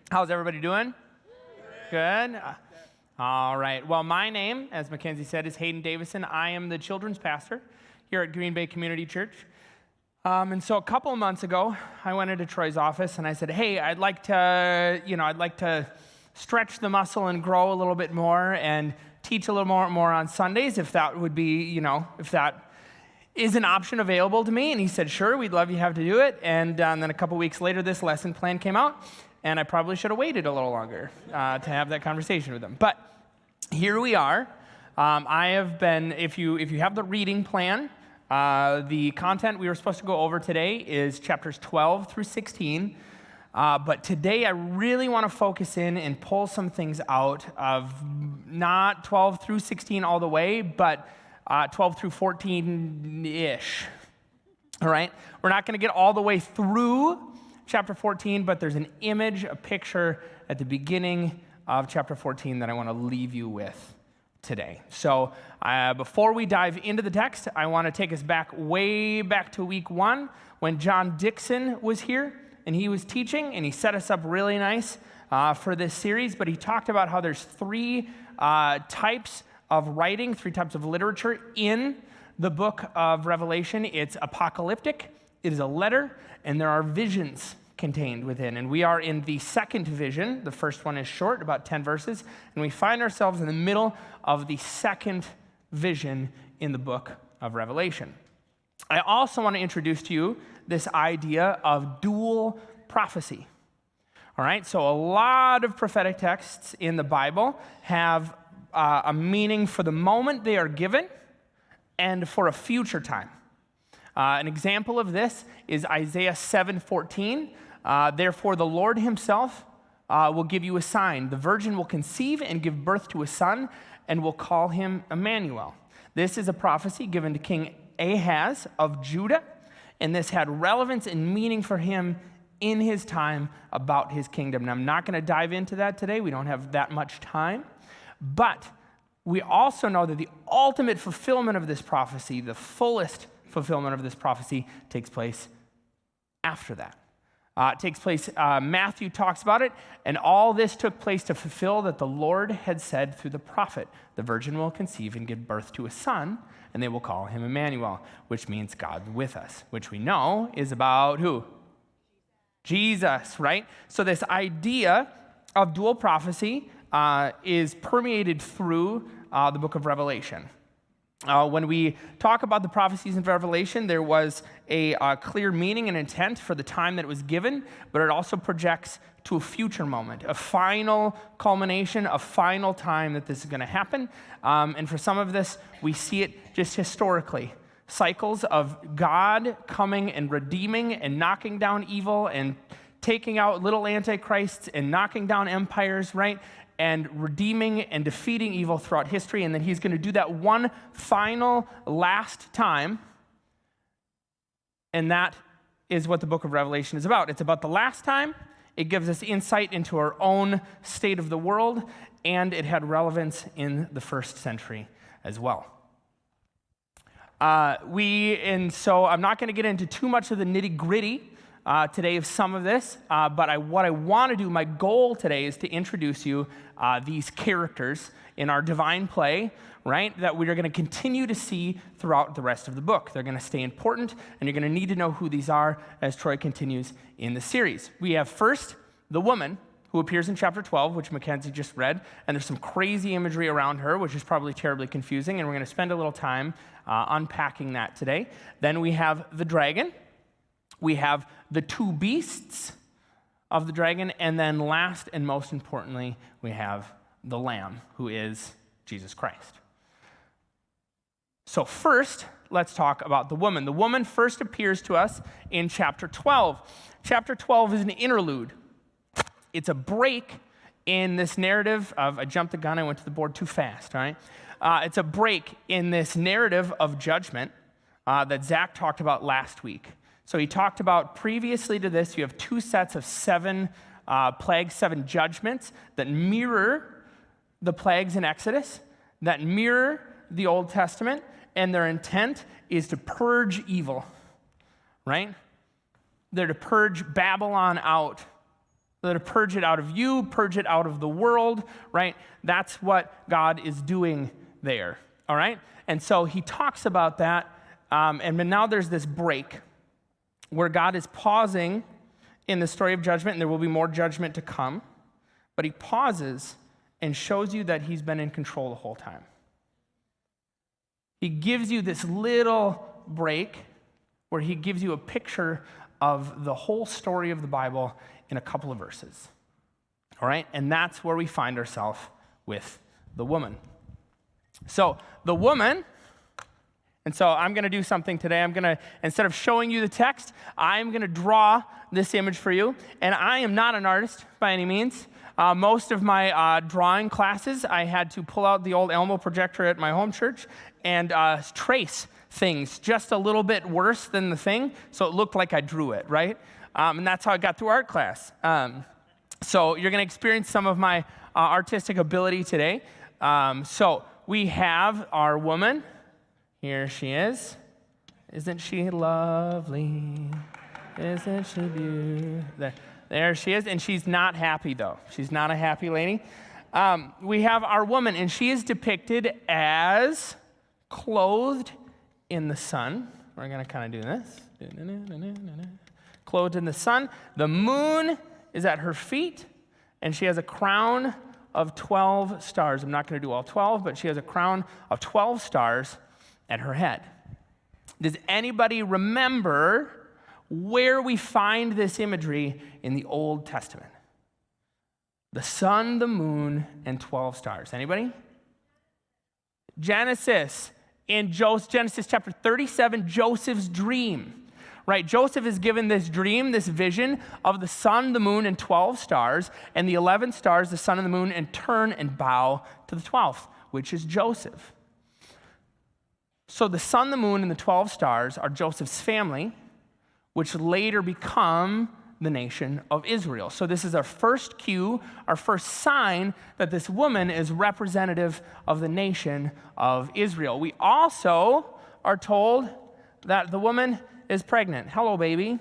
How's everybody doing? Good? All right. Well, my name, as Mackenzie said, is Hayden Davison. I am the children's pastor here at Green Bay Community Church. And so a couple of months ago, I went into Troy's office and I said, hey, I'd like to stretch the muscle and grow a little bit more and teach a little more on Sundays, if that would be, if that is an option available to me. And he said, sure, we'd love you to have to do it. And then a couple weeks later, this lesson plan came out, and I probably should have waited a little longer to have that conversation with him. But here we are. I have been, if you have the reading plan, the content we were supposed to go over today is chapters 12 through 16. But today I really want to focus in and pull some things out of not 12 through 16 all the way, but 12 through 14-ish. All right? We're not going to get all the way through chapter 14, but there's an image, a picture at the beginning of chapter 14 that I want to leave you with today. So before we dive into the text, I want to take us way back to week 1 when John Dixon was here and he was teaching, and he set us up really nice for this series, but he talked about how there's 3 types of writing, 3 types of literature in the book of Revelation. It's apocalyptic, it is a letter, and there are visions contained within. And we are in the second vision. The first one is short, about 10 verses, and we find ourselves in the middle of the second vision in the book of Revelation. I also want to introduce to you this idea of dual prophecy. All right, so a lot of prophetic texts in the Bible have a meaning for the moment they are given and for a future time. An example of this is Isaiah 7:14. Therefore, the Lord himself will give you a sign. The virgin will conceive and give birth to a son and will call him Emmanuel. This is a prophecy given to King Ahaz of Judah, and this had relevance and meaning for him in his time about his kingdom. And I'm not going to dive into that today. We don't have that much time. But we also know that the ultimate fulfillment of this prophecy, the fullest fulfillment of this prophecy, takes place after that. It takes place, Matthew talks about it, and all this took place to fulfill that the Lord had said through the prophet, the virgin will conceive and give birth to a son, and they will call him Emmanuel, which means God with us, which we know is about who? Jesus, right? So this idea of dual prophecy is permeated through the book of Revelation. When we talk about the prophecies in Revelation, there was a clear meaning and intent for the time that it was given, but it also projects to a future moment, a final culmination, a final time that this is going to happen. And for some of this, we see it just historically. Cycles of God coming and redeeming and knocking down evil and taking out little antichrists and knocking down empires, right? And redeeming and defeating evil throughout history, and then he's going to do that one final, last time, and that is what the book of Revelation is about. It's about the last time. It gives us insight into our own state of the world, and it had relevance in the first century as well. So I'm not going to get into too much of the nitty-gritty today of some of this, but what I want to do, my goal today is to introduce you these characters in our divine play, right, that we are going to continue to see throughout the rest of the book. They're going to stay important, and you're going to need to know who these are as Troy continues in the series. We have first the woman who appears in chapter 12, which Mackenzie just read, and there's some crazy imagery around her, which is probably terribly confusing, and we're going to spend a little time unpacking that today. Then we have the dragon. We have the 2 beasts of the dragon, and then last and most importantly, we have the Lamb, who is Jesus Christ. So first, let's talk about the woman. The woman first appears to us in chapter 12. Chapter 12 is an interlude. It's a break in this narrative of, I jumped the gun, I went to the board too fast, all right? It's a break in this narrative of judgment that Zach talked about last week. So he talked about previously to this, you have 2 sets of 7 plagues, 7 judgments that mirror the plagues in Exodus, that mirror the Old Testament, and their intent is to purge evil, right? They're to purge Babylon out to purge it out of you, purge it out of the world, right? That's what God is doing there, all right? And so he talks about that, and now there's this break where God is pausing in the story of judgment, and there will be more judgment to come, but he pauses and shows you that he's been in control the whole time. He gives you this little break where he gives you a picture of the whole story of the Bible in a couple of verses. All right? And that's where we find ourselves with the woman. So the woman, and so I'm going to do something today. I'm going to, instead of showing you the text, I'm going to draw this image for you. And I am not an artist by any means. Most of my drawing classes, I had to pull out the old Elmo projector at my home church and trace things just a little bit worse than the thing, so it looked like I drew it, right? And that's how I got through art class. So you're going to experience some of my artistic ability today. So we have our woman. Here she is. Isn't she lovely? Isn't she beautiful? There she is, and she's not happy, though. She's not a happy lady. We have our woman, and she is depicted as clothed in the sun. We're going to kind of do this. Clothed in the sun. The moon is at her feet, and she has a crown of 12 stars. I'm not going to do all 12, but she has a crown of 12 stars at her head. Does anybody remember where we find this imagery in the Old Testament? The sun, the moon, and 12 stars. Anybody? Genesis. In Genesis chapter 37, Joseph's dream. Right, Joseph is given this dream, this vision of the sun, the moon, and 12 stars, and the 11 stars, the sun and the moon, and turn and bow to the 12th, which is Joseph. So the sun, the moon, and the 12 stars are Joseph's family, which later become the nation of Israel. So this is our first cue, our first sign that this woman is representative of the nation of Israel. We also are told that the woman is pregnant. Hello, baby.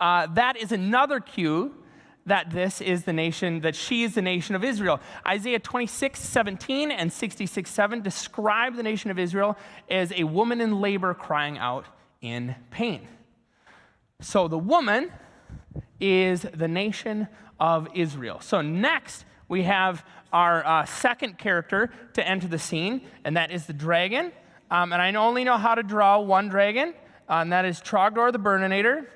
That is another cue that this is the nation, that she is the nation of Israel. Isaiah 26:17 and 66:7 describe the nation of Israel as a woman in labor crying out in pain. So the woman is the nation of Israel. So next, we have our second character to enter the scene, and that is the dragon. And I only know how to draw one dragon, and that is Trogdor the Burninator.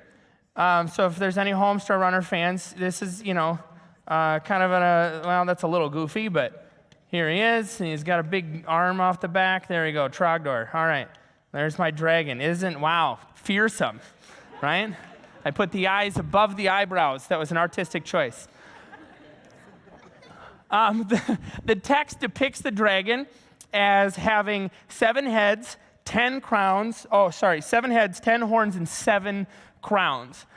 So if there's any Homestar Runner fans, this is, kind of well, that's a little goofy, but here he is, and he's got a big arm off the back. There we go, Trogdor. All right, there's my dragon. Wow, fearsome, right? I put the eyes above the eyebrows. That was an artistic choice. The text depicts the dragon as having 7 heads, 10 crowns. 7 heads, 10 horns, and 7 crowns.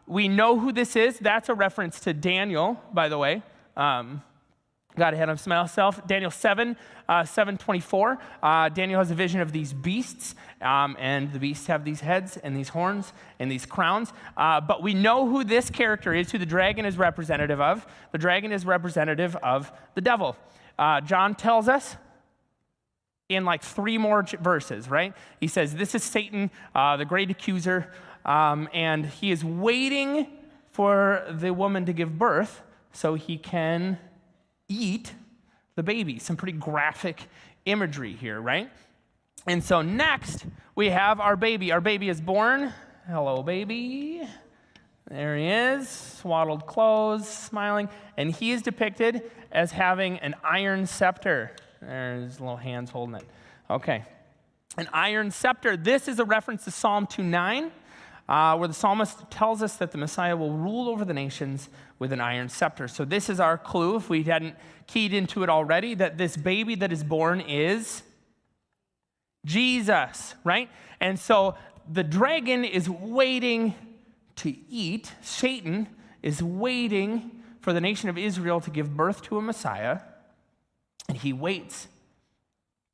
We know who this is. That's a reference to Daniel, by the way. Got ahead of myself. Daniel 7:24. Daniel has a vision of these beasts, and the beasts have these heads and these horns and these crowns. But we know who this character is, who the dragon is representative of. The dragon is representative of the devil. John tells us in like 3 more verses, right? He says, this is Satan, the great accuser, and he is waiting for the woman to give birth so he can eat the baby. Some pretty graphic imagery here, right? And so next, we have our baby. Our baby is born. Hello, baby. There he is, swaddled clothes, smiling, and he is depicted as having an iron scepter. There's his little hands holding it. Okay. An iron scepter. This is a reference to Psalm 2:9, where the psalmist tells us that the Messiah will rule over the nations with an iron scepter. So this is our clue, if we hadn't keyed into it already, that this baby that is born is Jesus, right? And so the dragon is waiting to eat. Satan is waiting for the nation of Israel to give birth to a Messiah. And he waits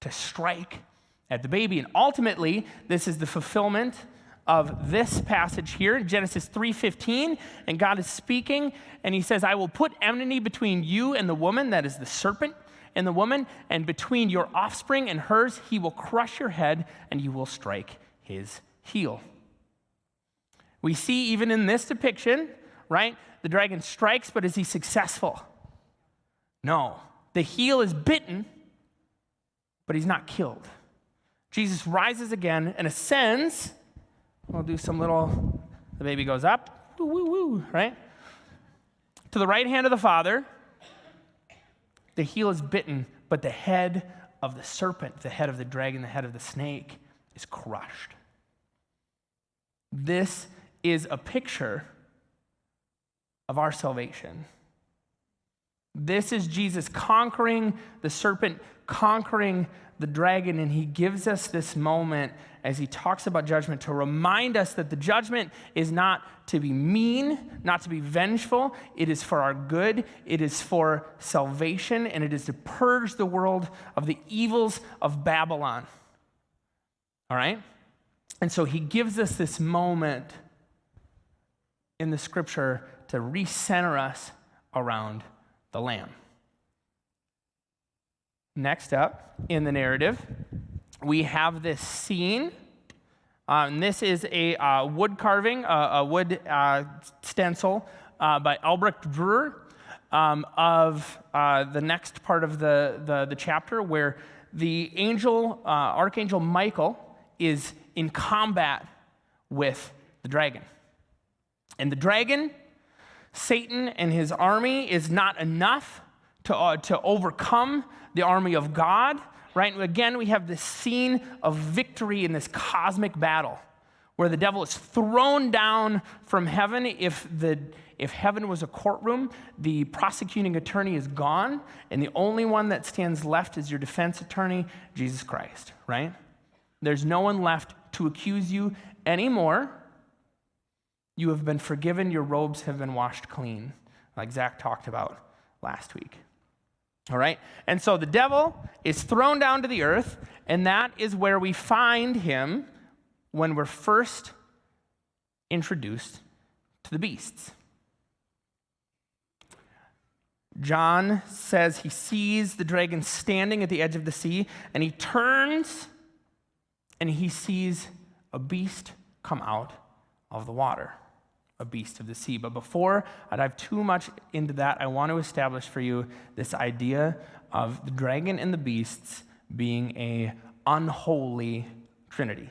to strike at the baby. And ultimately, this is the fulfillment of this passage here in Genesis 3:15, and God is speaking, and he says, I will put enmity between you and the woman, that is the serpent, and the woman, and between your offspring and hers, he will crush your head, and you will strike his heel. We see even in this depiction, right, the dragon strikes, but is he successful? No. The heel is bitten, but he's not killed. Jesus rises again and ascends. We'll do some little, the baby goes up, woo, woo, woo, right? To the right hand of the Father. The heel is bitten, but the head of the serpent, the head of the dragon, the head of the snake is crushed. This is a picture of our salvation. This is Jesus conquering the serpent, conquering the dragon, and he gives us this moment as he talks about judgment to remind us that the judgment is not to be mean, not to be vengeful. It is for our good. It is for salvation, and it is to purge the world of the evils of Babylon. All right? And so he gives us this moment in the scripture to recenter us around the Lamb. Next up in the narrative, we have this scene. And this is a wood carving, a wood stencil by Albrecht Dürer of the next part of the chapter where the Archangel Michael is in combat with the dragon. And the dragon, Satan and his army, is not enough to overcome the army of God, right? Again, we have this scene of victory in this cosmic battle where the devil is thrown down from heaven. If heaven was a courtroom, the prosecuting attorney is gone, and the only one that stands left is your defense attorney, Jesus Christ, right? There's no one left to accuse you anymore. You have been forgiven. Your robes have been washed clean, like Zach talked about last week. All right? And so the devil is thrown down to the earth, and that is where we find him when we're first introduced to the beasts. John says he sees the dragon standing at the edge of the sea, and he turns and he sees a beast come out of the water, a beast of the sea. But before I dive too much into that, I want to establish for you this idea of the dragon and the beasts being an unholy trinity.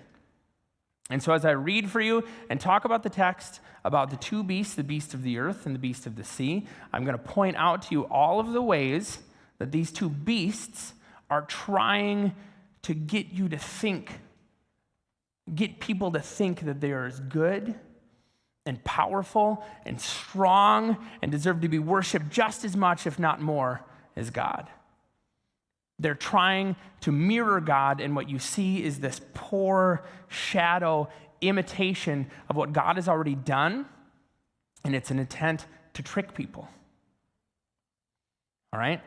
And so as I read for you and talk about the text about the two beasts, the beast of the earth and the beast of the sea, I'm going to point out to you all of the ways that these two beasts are trying to get you to think, get people to think that they are as good and powerful and strong and deserve to be worshiped just as much, if not more, as God. They're trying to mirror God, and what you see is this poor shadow imitation of what God has already done, and it's an intent to trick people. All right?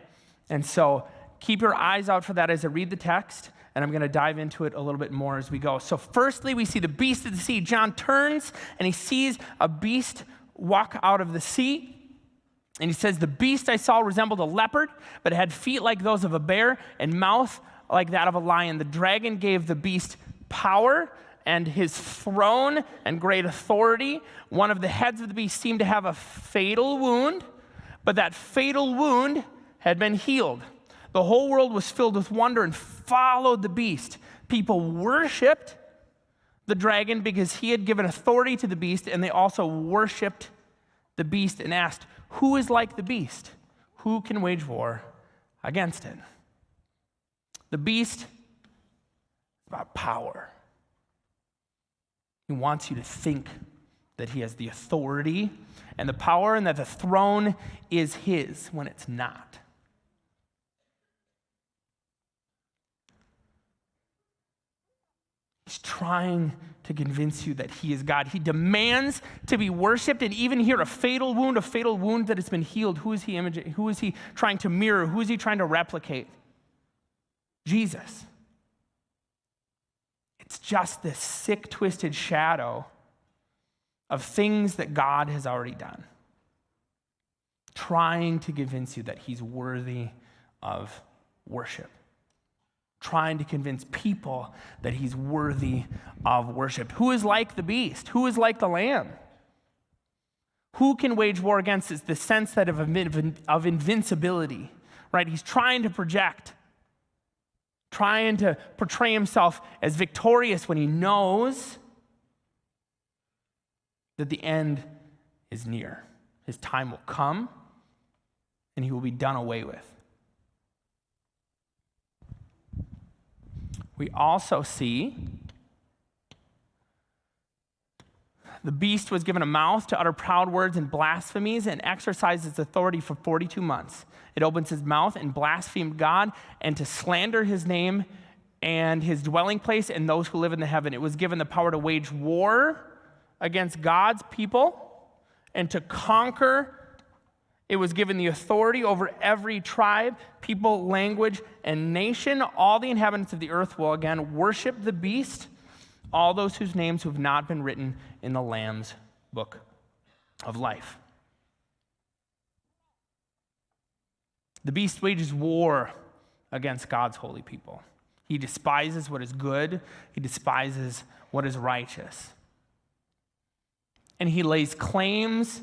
And so keep your eyes out for that as I read the text, and I'm going to dive into it a little bit more as we go. So firstly, we see the beast of the sea. John turns, and he sees a beast walk out of the sea. And he says, the beast I saw resembled a leopard, but it had feet like those of a bear and mouth like that of a lion. The dragon gave the beast power and his throne and great authority. One of the heads of the beast seemed to have a fatal wound, but that fatal wound had been healed. The whole world was filled with wonder and followed the beast. People worshiped the dragon because he had given authority to the beast, and they also worshiped the beast and asked, who is like the beast? Who can wage war against it? The beast is about power. He wants you to think that he has the authority and the power and that the throne is his when it's not. He's trying to convince you that he is God. He demands to be worshiped, and even here, a fatal wound that has been healed. Who is he imaging? Who is he trying to mirror? Who is he trying to replicate? Jesus. It's just this sick, twisted shadow of things that God has already done, trying to convince you that he's worthy of worship, trying to convince people that he's worthy of worship. Who is like the beast? Who is like the lamb? Who can wage war against is the sense that of invincibility, right? He's trying to project, trying to portray himself as victorious when he knows that the end is near. His time will come, and he will be done away with. We also see the beast was given a mouth to utter proud words and blasphemies and exercise its authority for 42 months. It opens his mouth and blasphemed God and to slander his name and his dwelling place and those who live in the heaven. It was given the power to wage war against God's people and to conquer. It was given the authority over every tribe, people, language, and nation. All the inhabitants of the earth will again worship the beast, all those whose names have not been written in the Lamb's book of life. The beast wages war against God's holy people. He despises what is good. He despises what is righteous. And he lays claims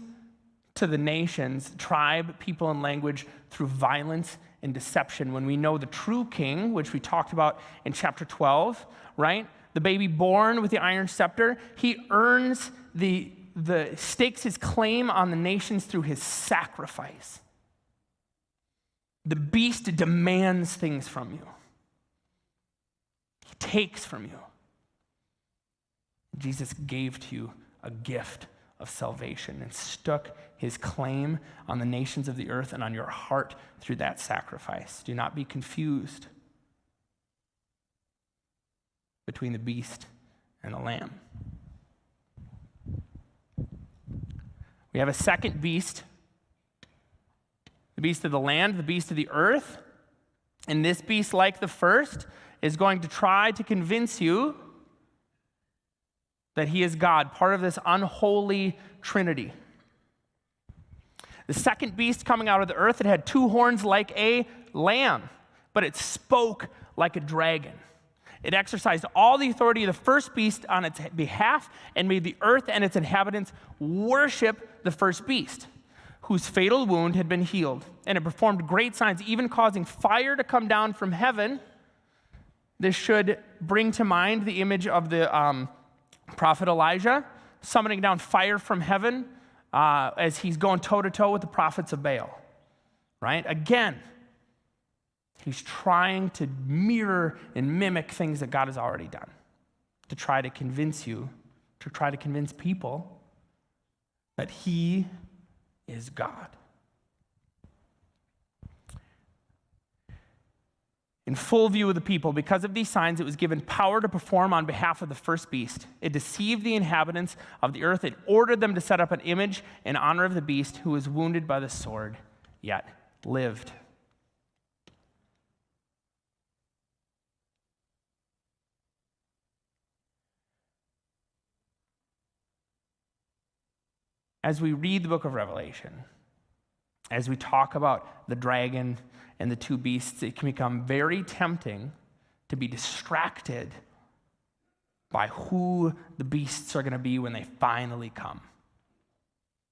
to the nations, tribe, people, and language through violence and deception. When we know the true king, which we talked about in chapter 12, right? The baby born with the iron scepter, he earns stakes his claim on the nations through his sacrifice. The beast demands things from you. He takes from you. Jesus gave to you a gift of salvation and stuck his claim on the nations of the earth and on your heart through that sacrifice. Do not be confused between the beast and the lamb. We have a second beast, the beast of the land, the beast of the earth. And this beast, like the first, is going to try to convince you that he is God, part of this unholy trinity. The second beast coming out of the earth, it had two horns like a lamb, but it spoke like a dragon. It exercised all the authority of the first beast on its behalf and made the earth and its inhabitants worship the first beast, whose fatal wound had been healed. And it performed great signs, even causing fire to come down from heaven. This should bring to mind the image of the prophet Elijah summoning down fire from heaven as he's going toe-to-toe with the prophets of Baal, right? Again, he's trying to mirror and mimic things that God has already done to try to convince you, to try to convince people that he is God. In full view of the people, because of these signs, it was given power to perform on behalf of the first beast. It deceived the inhabitants of the earth. It ordered them to set up an image in honor of the beast who was wounded by the sword, yet lived. As we read the book of Revelation, as we talk about the dragon and the two beasts, it can become very tempting to be distracted by who the beasts are going to be when they finally come,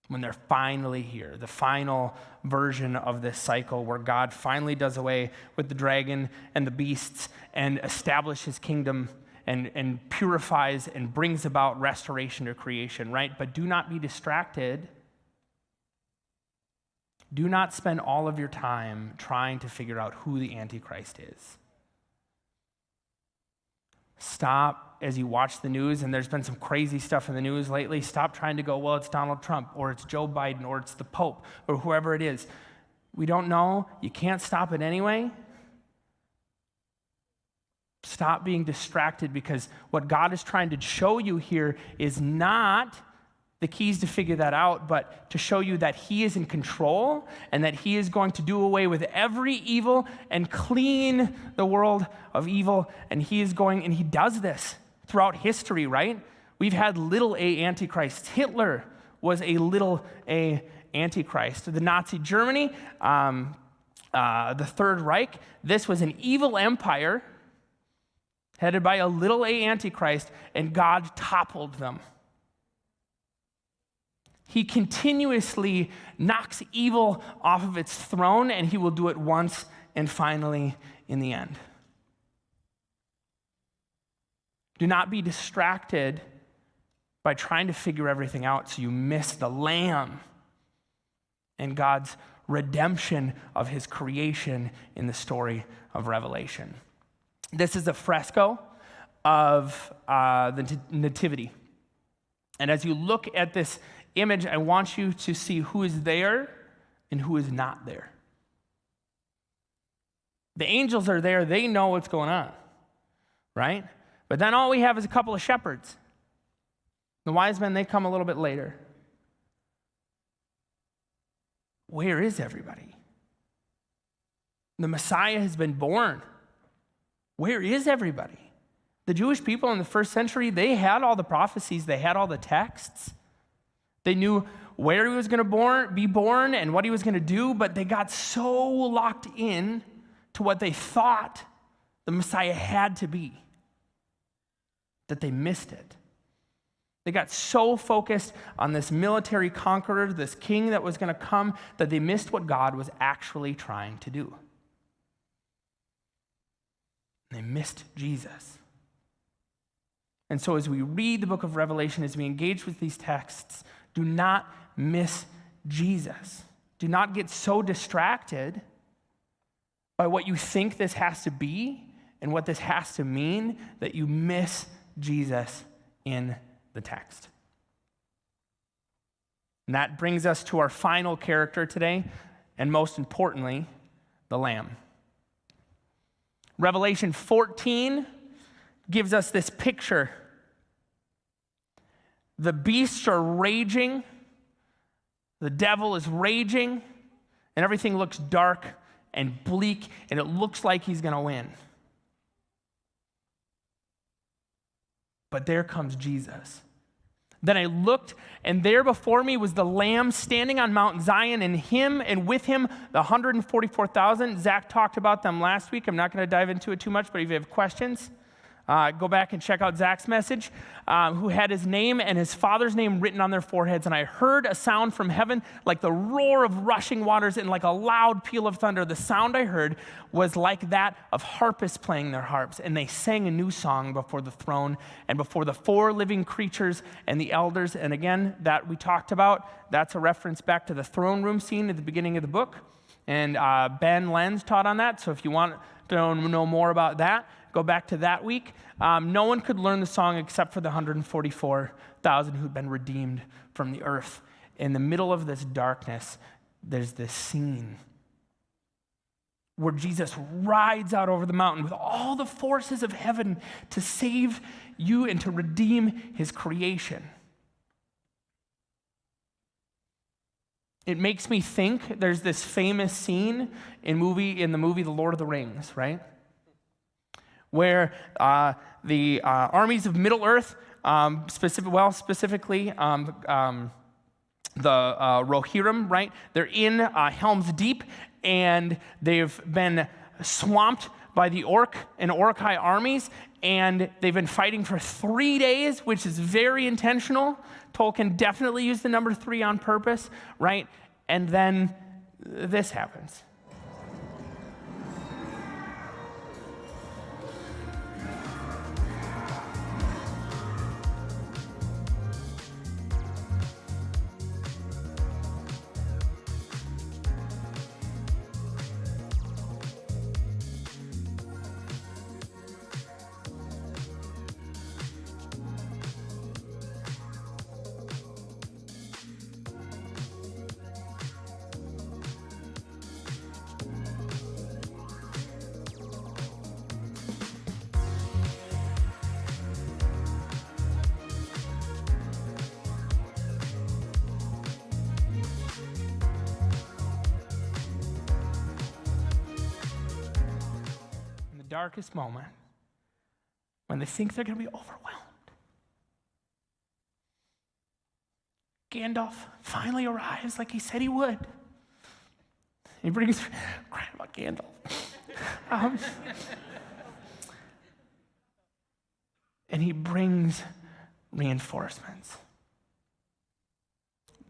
when they're finally here, the final version of this cycle where God finally does away with the dragon and the beasts and establishes his kingdom and purifies and brings about restoration to creation, right? But do not be distracted. Do not spend all of your time trying to figure out who the Antichrist is. Stop as you watch the news, and there's been some crazy stuff in the news lately. Stop trying to go, well, it's Donald Trump, or it's Joe Biden, or it's the Pope, or whoever it is. We don't know. You can't stop it anyway. Stop being distracted, because what God is trying to show you here is not the keys to figure that out, but to show you that he is in control and that he is going to do away with every evil and clean the world of evil. And he is going, and he does this throughout history, right? We've had little a antichrists. Hitler was a little a antichrist. The Nazi Germany, the Third Reich, this was an evil empire headed by a little a antichrist, and God toppled them. He continuously knocks evil off of its throne, and he will do it once and finally in the end. Do not be distracted by trying to figure everything out so you miss the Lamb and God's redemption of his creation in the story of Revelation. This is a fresco of the Nativity. And as you look at this image, I want you to see who is there and who is not there. The angels are there. They know what's going on, right? But then all we have is a couple of shepherds. The wise men, they come a little bit later. Where is everybody? The Messiah has been born. Where is everybody? The Jewish people in the first century, they had all the prophecies. They had all the texts. They knew where he was going to be born and what he was going to do, but they got so locked in to what they thought the Messiah had to be that they missed it. They got so focused on this military conqueror, this king that was going to come, that they missed what God was actually trying to do. They missed Jesus. And so as we read the book of Revelation, as we engage with these texts, do not miss Jesus. Do not get so distracted by what you think this has to be and what this has to mean that you miss Jesus in the text. And that brings us to our final character today, and most importantly, the Lamb. Revelation 14 gives us this picture. The beasts are raging, the devil is raging, and everything looks dark and bleak, and it looks like he's going to win. But there comes Jesus. Then I looked, and there before me was the Lamb standing on Mount Zion, and him and with him the 144,000. Zach talked about them last week. I'm not going to dive into it too much, but if you have questions, go back and check out Zach's message, who had his name and his father's name written on their foreheads. And I heard a sound from heaven like the roar of rushing waters and like a loud peal of thunder. The sound I heard was like that of harpists playing their harps. And they sang a new song before the throne and before the four living creatures and the elders. And again, that we talked about, that's a reference back to the throne room scene at the beginning of the book. And Ben Lenz taught on that. So if you want to know more about that, go back to that week. No one could learn the song except for the 144,000 who'd been redeemed from the earth. In the middle of this darkness, there's this scene where Jesus rides out over the mountain with all the forces of heaven to save you and to redeem his creation. It makes me think there's this famous scene in the movie The Lord of the Rings, right? Where the armies of Middle-earth, specifically the Rohirrim, right? They're in Helm's Deep, and they've been swamped by the Orc and Orcai armies, and they've been fighting for 3 days, which is very intentional. Tolkien definitely used the number 3 on purpose, right? And then this happens. Darkest moment, when they think they're going to be overwhelmed, Gandalf finally arrives like he said he would. He brings, crying about Gandalf. And he brings reinforcements.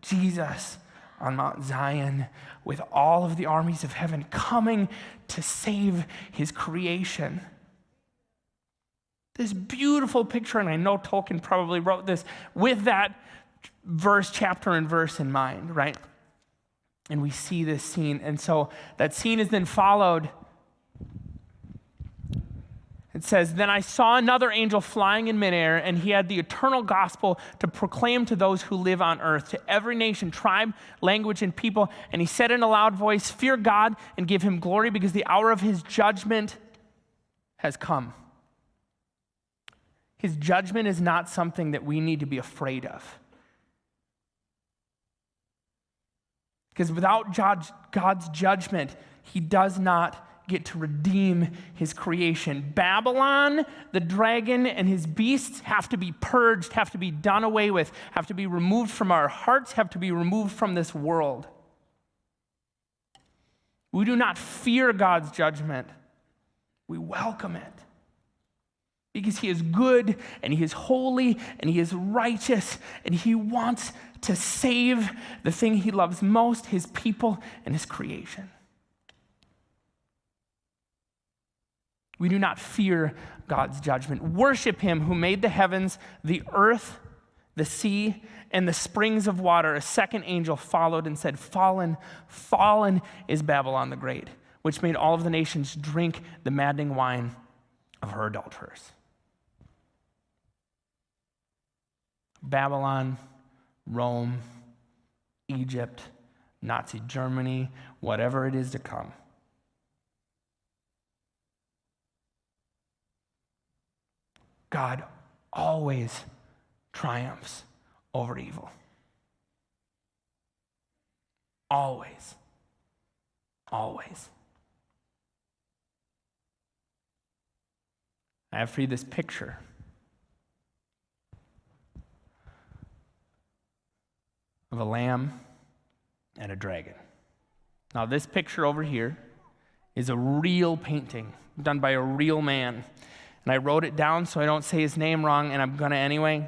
Jesus on Mount Zion with all of the armies of heaven coming to save his creation. This beautiful picture, and I know Tolkien probably wrote this with that chapter and verse in mind, right? And we see this scene. And so that scene is then followed. It says, "Then I saw another angel flying in midair, and he had the eternal gospel to proclaim to those who live on earth, to every nation, tribe, language, and people. And he said in a loud voice, 'Fear God and give him glory, because the hour of his judgment has come.'" His judgment is not something that we need to be afraid of. Because without God's judgment, he does not get to redeem his creation. Babylon, the dragon, and his beasts have to be purged, have to be done away with, have to be removed from our hearts, have to be removed from this world. We do not fear God's judgment. We welcome it. Because he is good, and he is holy, and he is righteous, and he wants to save the thing he loves most, his people and his creation. We do not fear God's judgment. Worship him who made the heavens, the earth, the sea, and the springs of water. A second angel followed and said, "Fallen, fallen is Babylon the Great, which made all of the nations drink the maddening wine of her adulterers." Babylon, Rome, Egypt, Nazi Germany, whatever it is to come. God always triumphs over evil. Always. Always. I have for you this picture of a lamb and a dragon. Now, this picture over here is a real painting done by a real man. And I wrote it down so I don't say his name wrong, and I'm going to anyway.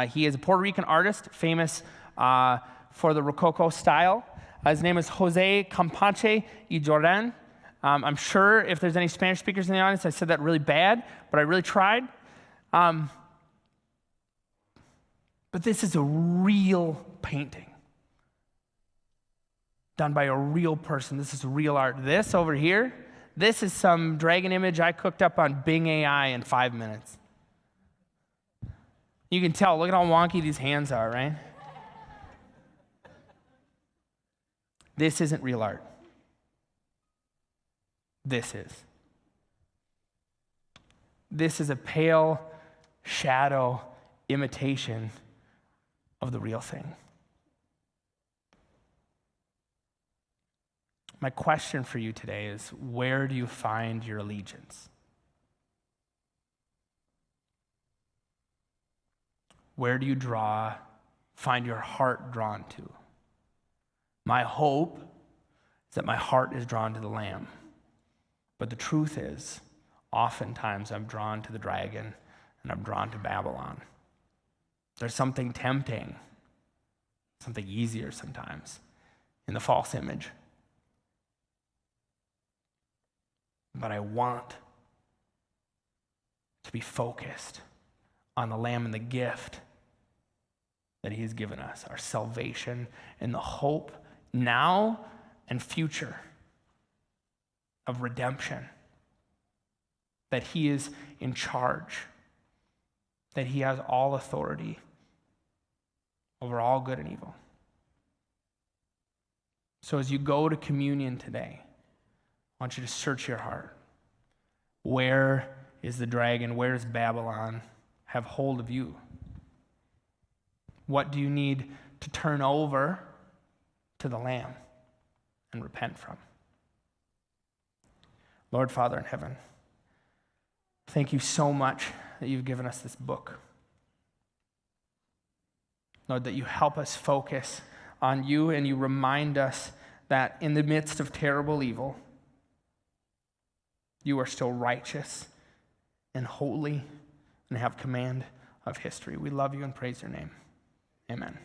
He is a Puerto Rican artist, famous for the Rococo style. His name is Jose Campeche y Jordan. I'm sure if there's any Spanish speakers in the audience, I said that really bad, but I really tried. But this is a real painting done by a real person. This is real art. This over here, this is some dragon image I cooked up on Bing AI in 5 minutes. You can tell, look at how wonky these hands are, right? This isn't real art. This is. This is a pale shadow imitation of the real thing. My question for you today is, where do you find your allegiance? Where do you find your heart drawn to? My hope is that my heart is drawn to the Lamb. But the truth is, oftentimes I'm drawn to the dragon and I'm drawn to Babylon. There's something tempting, something easier sometimes in the false image. But I want to be focused on the Lamb and the gift that he has given us, our salvation and the hope now and future of redemption, that he is in charge, that he has all authority over all good and evil. So as you go to communion today, I want you to search your heart. Where is the dragon? Where is Babylon have hold of you? What do you need to turn over to the Lamb and repent from? Lord, Father in heaven, thank you so much that you've given us this book. Lord, that you help us focus on you and you remind us that in the midst of terrible evil, you are still righteous and holy and have command of history. We love you and praise your name. Amen.